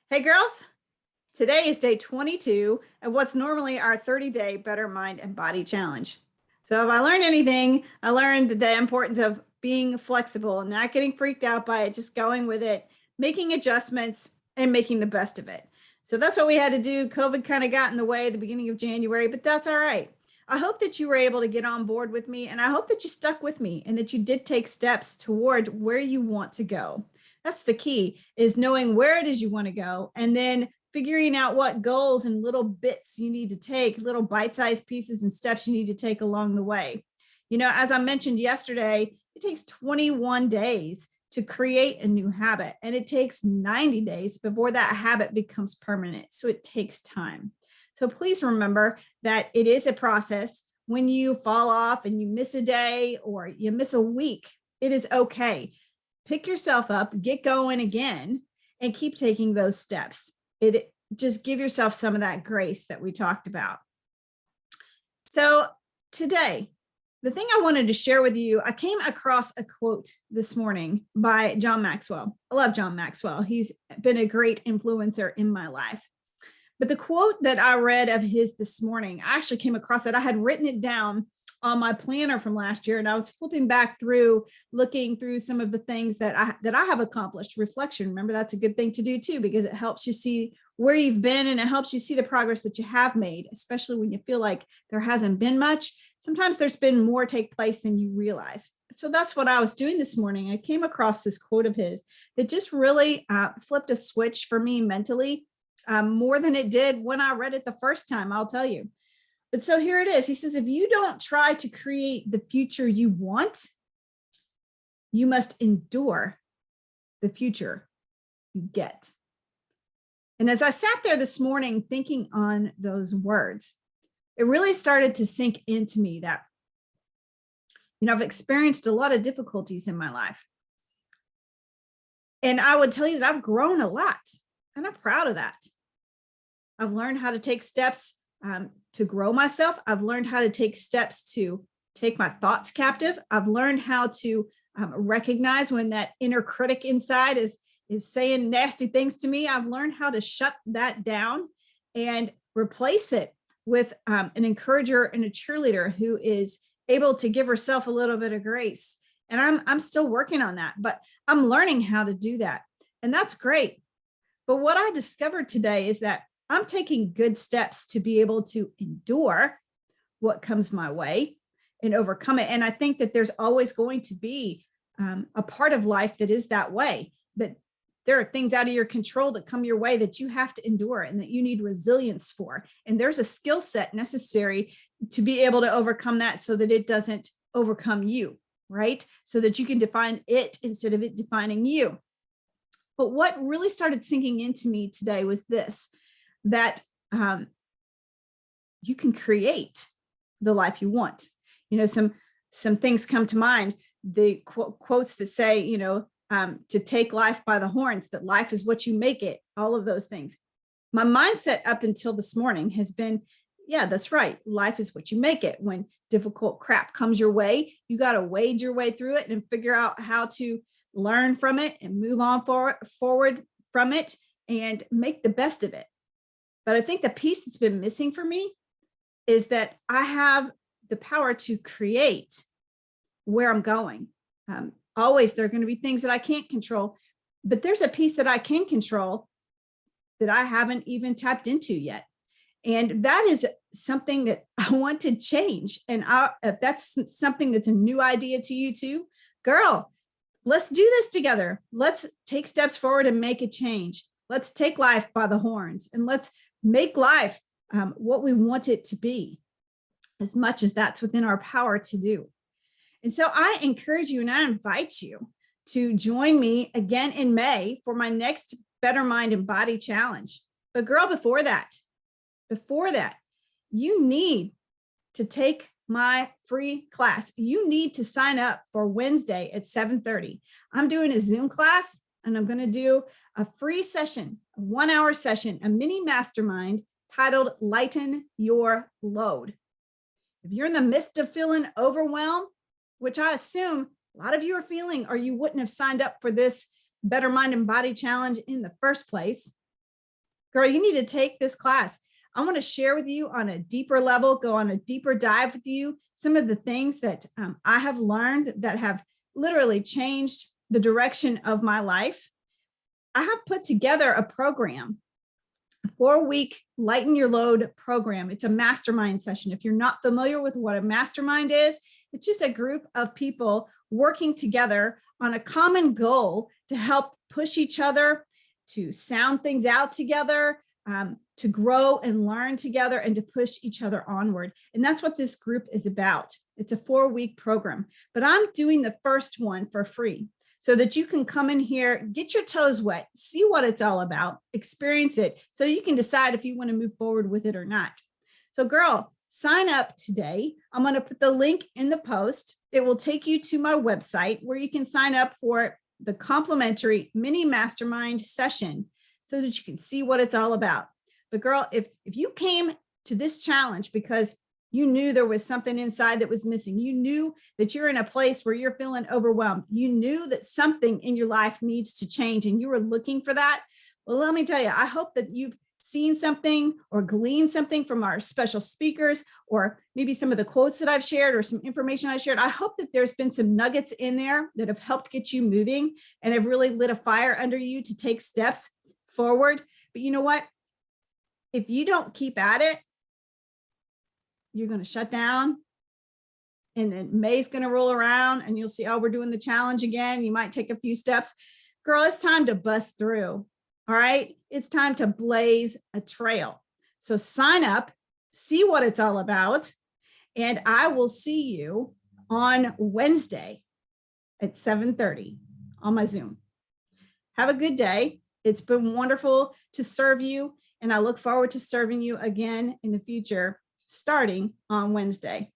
Hey girls, today is day 22 of what's normally our 30-day Better Mind and Body Challenge. So if I learned anything, I learned the importance of being flexible and not getting freaked out by it, just going with it, making adjustments and making the best of it. So that's what we had to do. COVID kind of got in the way at the beginning of January, but that's all right. I hope that you were able to get on board with me, and I hope that you stuck with me and that you did take steps toward where you want to go. That's the key, is knowing where it is you want to go and then figuring out what goals and little bits you need to take, little bite-sized pieces and steps you need to take along the way. You know, as I mentioned yesterday, it takes 21 days to create a new habit, and it takes 90 days before that habit becomes permanent. So it takes time. So please remember that it is a process. When you fall off and you miss a day or you miss a week, it is okay. Pick yourself up, get going again, and keep taking those steps. Just give yourself some of that grace that we talked about. So today, the thing I wanted to share with you, I came across a quote this morning by John Maxwell. I love John Maxwell. He's been a great influencer in my life. But the quote that I read of his this morning, I actually came across it. I had written it down on my planner from last year, and I was flipping back through, looking through some of the things that I have accomplished. Reflection, remember, that's a good thing to do too, because it helps you see where you've been and it helps you see the progress that you have made, especially when you feel like there hasn't been much. Sometimes there's been more take place than you realize. So that's what I was doing this morning. I came across this quote of his that just really flipped a switch for me mentally, more than it did when I read it the first time, I'll tell you. But so here it is. He says, if you don't try to create the future you want, you must endure the future you get. And as I sat there this morning thinking on those words, it really started to sink into me that, you know, I've experienced a lot of difficulties in my life. And I would tell you that I've grown a lot, and I'm proud of that. I've learned how to take steps to grow myself. I've learned how to take steps to take my thoughts captive. I've learned how to recognize when that inner critic inside is saying nasty things to me. I've learned how to shut that down and replace it with an encourager and a cheerleader who is able to give herself a little bit of grace. And I'm still working on that, but I'm learning how to do that. And that's great. But what I discovered today is that I'm taking good steps to be able to endure what comes my way and overcome it. And I think that there's always going to be a part of life that is that way, that there are things out of your control that come your way that you have to endure and that you need resilience for. And there's a skill set necessary to be able to overcome that so that it doesn't overcome you, right? So that you can define it instead of it defining you. But what really started sinking into me today was this, that you can create the life you want. You know, some things come to mind, the quotes that say, you know, to take life by the horns, that life is what you make it, all of those things. My mindset up until this morning has been, yeah, that's right. Life is what you make it. When difficult crap comes your way, you got to wade your way through it and figure out how to learn from it and move on forward from it and make the best of it. But I think the piece that's been missing for me is that I have the power to create where I'm going. Always there are going to be things that I can't control, but there's a piece that I can control that I haven't even tapped into yet. And that is something that I want to change. And if that's something that's a new idea to you too, girl, let's do this together. Let's take steps forward and make a change. Let's take life by the horns and let's make life what we want it to be, as much as that's within our power to do. And so I encourage you and I invite you to join me again in May for my next Better Mind and Body Challenge. But girl, before that, you need to take my free class. You need to sign up for Wednesday at 7:30. I'm doing a Zoom class, and I'm going to do a free session, a 1-hour session, a mini mastermind titled Lighten Your Load. If you're in the midst of feeling overwhelmed, which I assume a lot of you are feeling, or you wouldn't have signed up for this Better Mind and Body Challenge in the first place, Girl, you need to take this class. I want to share with you on a deeper level, go on a deeper dive with you, some of the things that I have learned that have literally changed the direction of my life. I have put together a program, a 4-week Lighten Your Load program. It's a mastermind session. If you're not familiar with what a mastermind is, it's just a group of people working together on a common goal to help push each other, to sound things out together, to grow and learn together, and to push each other onward. And that's what this group is about. It's a 4-week program, but I'm doing the first one for free so that you can come in here, get your toes wet, see what it's all about, experience it, so you can decide if you want to move forward with it or not. So girl, sign up today. I'm going to put the link in the post. It will take you to my website where you can sign up for the complimentary mini mastermind session so that you can see what it's all about. But girl, if you came to this challenge because you knew there was something inside that was missing, you knew that you're in a place where you're feeling overwhelmed, you knew that something in your life needs to change and you were looking for that, well, let me tell you, I hope that you've seen something or gleaned something from our special speakers, or maybe some of the quotes that I've shared or some information I shared. I hope that there's been some nuggets in there that have helped get you moving and have really lit a fire under you to take steps forward. But you know what? If you don't keep at it, you're going to shut down, and then May's going to roll around and you'll see, oh, we're doing the challenge again. You might take a few steps. Girl, it's time to bust through. All right. It's time to blaze a trail. So sign up, see what it's all about. And I will see you on Wednesday at 7:30 on my Zoom. Have a good day. It's been wonderful to serve you. And I look forward to serving you again in the future, starting on Wednesday.